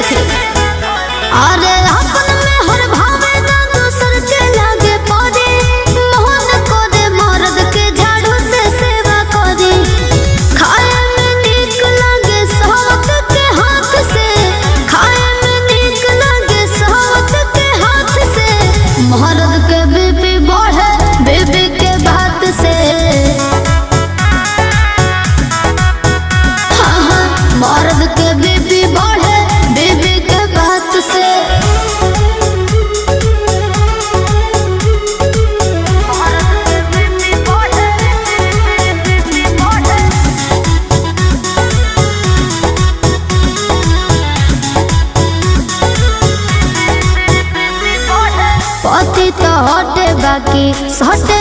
सके। अरे अपन में हर भावे ना दूसर के लागे पड़े, मोहन करे मर्द के झाड़ू से सेवा करे। खाए में नीक लागे सावत के हाथ से, खाए में नीक लागे सावत के हाथ से। मर्द के बीपी बढ़े बीबी के बात से। हाँ हाँ, मर्द के बीपी बढ़े बीबी के बात से। पति तो हटे बाकी सटे